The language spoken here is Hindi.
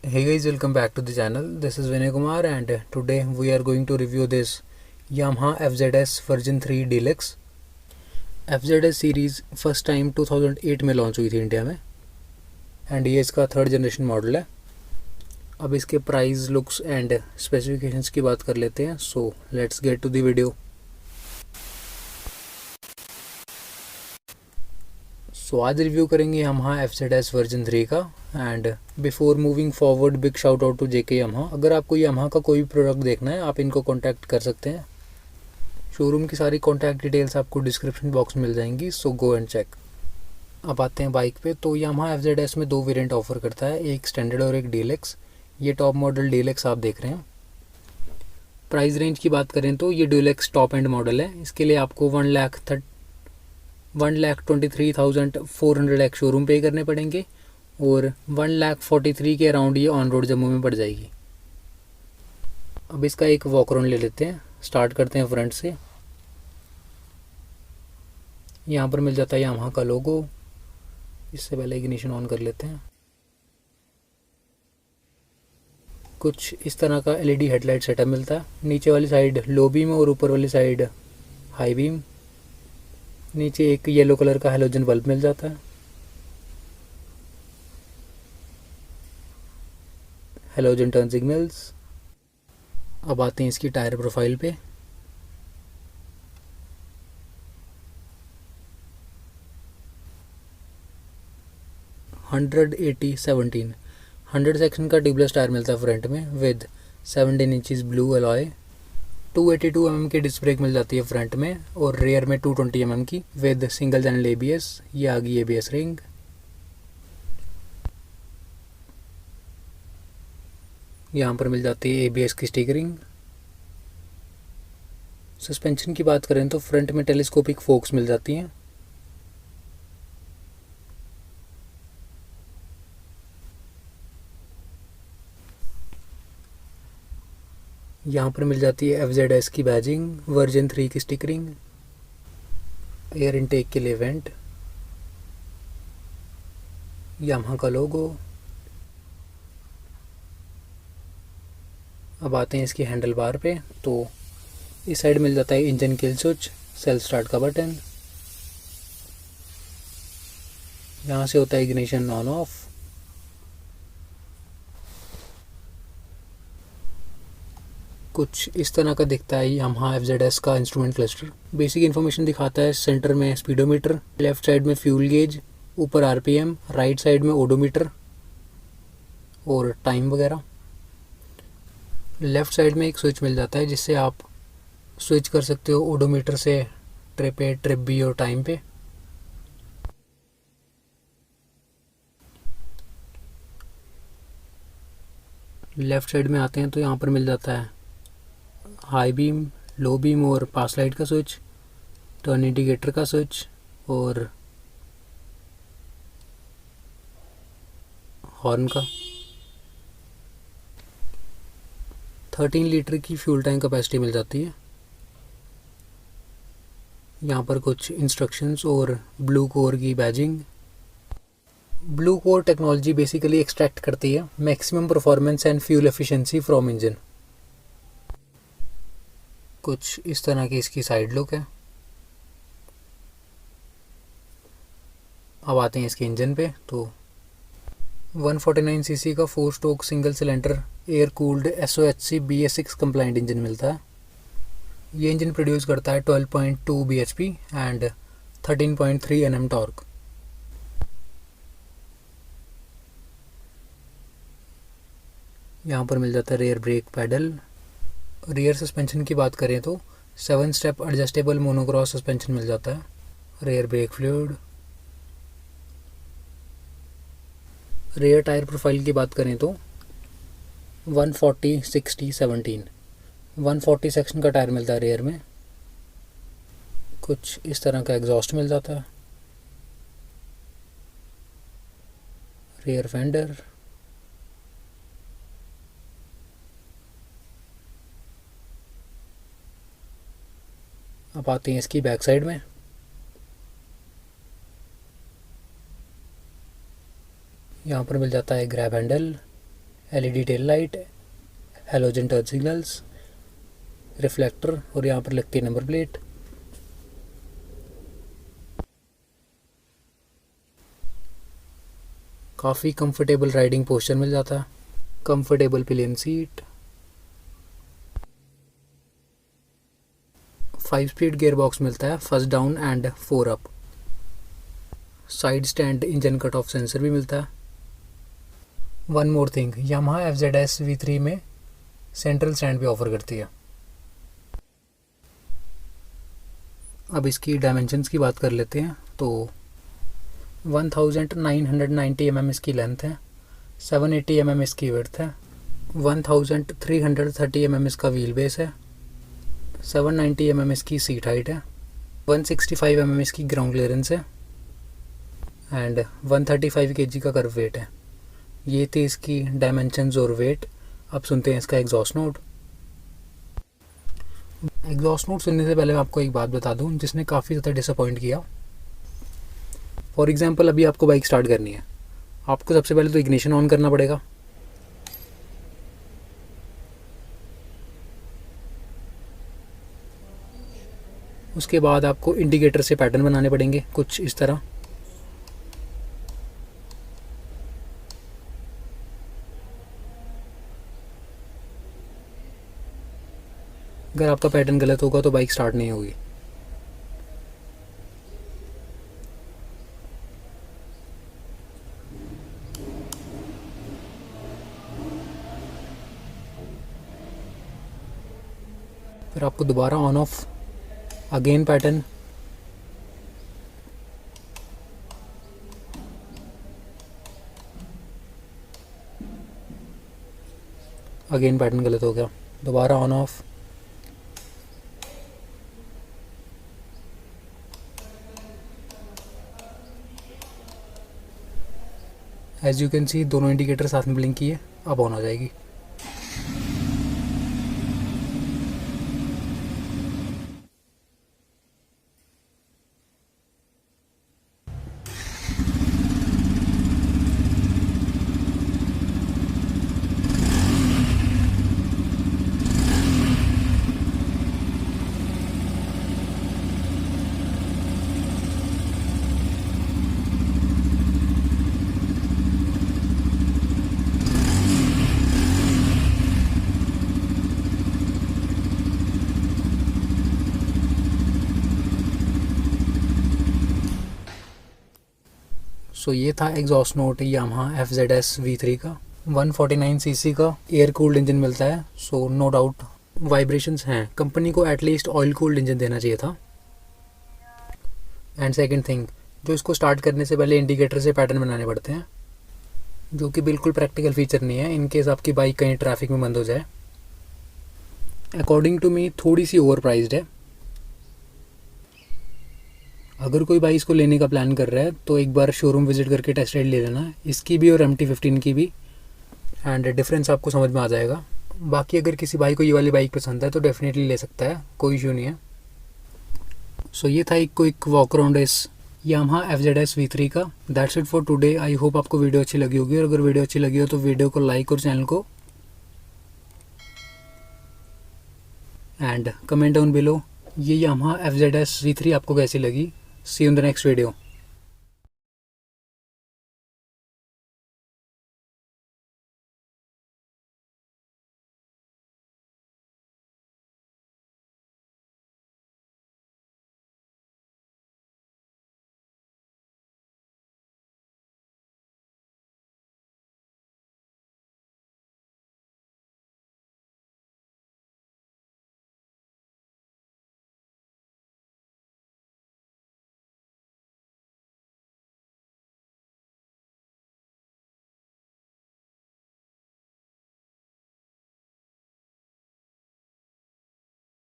Hey guys, welcome back to the channel. This is Vinay Kumar and today we are going to review this Yamaha FZS Version 3 Deluxe. FZS series first time 2008 में लॉन्च हुई थी इंडिया में एंड ये इसका थर्ड जनरेशन मॉडल है। अब इसके प्राइस, लुक्स एंड स्पेसिफिकेशंस की बात कर लेते हैं। So let's get to the video. So आज रिव्यू करेंगे Yamaha FZS वर्जन 3 का। And before moving forward, big shout out to JK Yamaha। अगर आपको Yamaha का कोई भी प्रोडक्ट देखना है आप इनको कॉन्टैक्ट कर सकते हैं। शोरूम की सारी कॉन्टैक्ट डिटेल्स आपको डिस्क्रिप्शन बॉक्स में मिल जाएंगी, सो गो एंड चेक। अब आते हैं बाइक पे। तो Yamaha FZS में दो वेरिएंट ऑफर करता है, एक स्टैंडर्ड और एक डीलक्स। ये टॉप मॉडल डीलक्स आप देख रहे हैं। प्राइस रेंज की बात करें तो ये डीलक्स टॉप एंड मॉडल है। इसके लिए आपको 1,23,400 एक्स शोरूम पे करने पड़ेंगे और 1,43,000 के अराउंड ये ऑन रोड जम्मू में पड़ जाएगी। अब इसका एक वॉक अराउंड ले लेते हैं। स्टार्ट करते हैं फ्रंट से। यहाँ पर मिल जाता है Yamaha का लोगो। इससे पहले इग्निशन ऑन कर लेते हैं। कुछ इस तरह का LED हेडलाइट सेटअप मिलता है। नीचे वाली साइड लो बीम और ऊपर वाली साइड हाई बीम। नीचे एक येलो कलर का हेलोजन बल्ब मिल जाता है। Halogen turn signals. अब आते हैं इसकी टायर प्रोफाइल पे। हंड्रेड सेक्शन का ट्यूबलेस टायर मिलता है फ्रंट में with 17 inches blue alloy. 282 mm की डिस्क ब्रेक मिल जाती है फ्रंट में और रेयर में 220 mm की विद सिंगल चैनल ABS। ये आ गई ABS रिंग। यहाँ पर मिल जाती है ABS की स्टिकरिंग। सस्पेंशन की बात करें तो फ्रंट में टेलीस्कोपिक फोक्स मिल जाती हैं। यहाँ पर मिल जाती है FZS की बैजिंग, वर्जन 3 की स्टिकरिंग, एयर इनटेक के लिए वेंट, Yamaha का लोगो। अब आते हैं इसकी हैंडल बार पे। तो इस साइड मिल जाता है engine kill switch, self start का बटन। यहाँ से होता है इग्निशन ऑन ऑफ। कुछ इस तरह का दिखता है Yamaha FZS का इंस्ट्रूमेंट क्लस्टर। बेसिक इन्फॉर्मेशन दिखाता है। सेंटर में स्पीडोमीटर, लेफ्ट साइड में फ्यूल गेज, ऊपर RPM, राइट साइड में ओडोमीटर और टाइम वगैरह। लेफ़्ट साइड में एक स्विच मिल जाता है जिससे आप स्विच कर सकते हो ओडोमीटर से ट्रिप A, ट्रिप B और टाइम पे। लेफ़्ट साइड में आते हैं तो यहाँ पर मिल जाता है हाई बीम, लो बीम और पास लाइट का स्विच, टर्न इंडिकेटर का स्विच और हॉर्न का। 13 लीटर की फ्यूल टैंक कैपेसिटी मिल जाती है। यहाँ पर कुछ इंस्ट्रक्शंस और ब्लू कोर की badging. Blue core technology basically extract करती है maximum performance and fuel efficiency from engine. कुछ इस तरह की इसकी साइड लुक है। अब आते हैं इसके इंजन पे। तो 149 सीसी का 4 stroke single cylinder air cooled SOHC BS6 complaint engine मिलता है। ये इंजन प्रोड्यूस करता है 12.2 bhp एंड 13.3 Nm टॉर्क। यहाँ पर मिल जाता है rear brake pedal. Rear suspension की बात करें तो 7 स्टेप एडजस्टेबल मोनोक्रॉस सस्पेंशन मिल जाता है। Rear brake fluid. Rear tyre profile की बात करें तो 140 60 17 140 सेक्शन का टायर मिलता है रेयर में। कुछ इस तरह का एग्जॉस्ट मिल जाता है। Rear fender. अब आते हैं इसकी बैक साइड में। यहाँ पर मिल जाता है grab handle, LED tail light, halogen turn signals, reflector और यहाँ पर लगती है नंबर प्लेट। काफ़ी कंफर्टेबल राइडिंग पोस्चर मिल जाता है, comfortable pillion seat, 5 speed gear box मिलता है, first down and 4 up, side stand engine cut off sensor भी मिलता है। One more thing, Yamaha FZS V3 में सेंट्रल स्टैंड भी ऑफर करती है। अब इसकी डायमेंशंस की बात कर लेते हैं तो 1990 mm इसकी लेंथ है, 780 mm इसकी विड्थ है, 1330 mm इसका व्हील बेस है, 790 mm इसकी सीट हाइट है, 165 mm इसकी ग्राउंड क्लियरेंस है एंड 135 kg का कर्व वेट है। ये थी इसकी डायमेंशंस और वेट। अब सुनते हैं इसका एग्जॉस्ट नोट। एग्जॉस्ट नोट सुनने से पहले मैं आपको एक बात बता दूं जिसने काफ़ी ज़्यादा डिसअपॉइंट किया। फॉर एग्जांपल, अभी आपको बाइक स्टार्ट करनी है, आपको सबसे पहले तो इग्निशन ऑन करना पड़ेगा। उसके बाद आपको इंडिकेटर से पैटर्न बनाने पड़ेंगे कुछ इस तरह। अगर आपका पैटर्न गलत होगा तो बाइक स्टार्ट नहीं होगी। फिर आपको दोबारा on off, again pattern, again pattern गलत हो गया, दोबारा on off, as you can see दोनों इंडिकेटर साथ में ब्लिंक किए, अब ऑन हो जाएगी। सो ये था exhaust note Yamaha FZS V3 का। 149 सीसी का एयर कूल्ड इंजन मिलता है, सो नो डाउट वाइब्रेशंस हैं। कंपनी को एटलीस्ट ऑयल कूल्ड इंजन देना चाहिए था। एंड सेकंड थिंग, जो इसको स्टार्ट करने से पहले इंडिकेटर से पैटर्न बनाने पड़ते हैं, जो कि बिल्कुल प्रैक्टिकल फीचर नहीं है इन केस आपकी बाइक कहीं ट्रैफिक में बंद हो जाए। अकॉर्डिंग टू मी थोड़ी सी ओवर प्राइज्ड है। अगर कोई बाइक इसको लेने का प्लान कर रहा है तो एक बार शोरूम विजिट करके टेस्ट राइड ले लेना, इसकी भी और MT-15 की भी, एंड डिफरेंस आपको समझ में आ जाएगा। बाकी अगर किसी भाई को ये वाली बाइक पसंद है तो डेफिनेटली ले सकता है, कोई इशू नहीं है। सो ये था एक क्विक वॉक अराउंड इस यामाहा FZS V3 का। That's it for today. I hope आपको वीडियो अच्छी लगी होगी, और अगर वीडियो अच्छी लगी हो तो वीडियो को लाइक और चैनल को एंड कमेंट डाउन बिलो ये यामाहा FZS V3 आपको कैसी लगी। See you in the next video.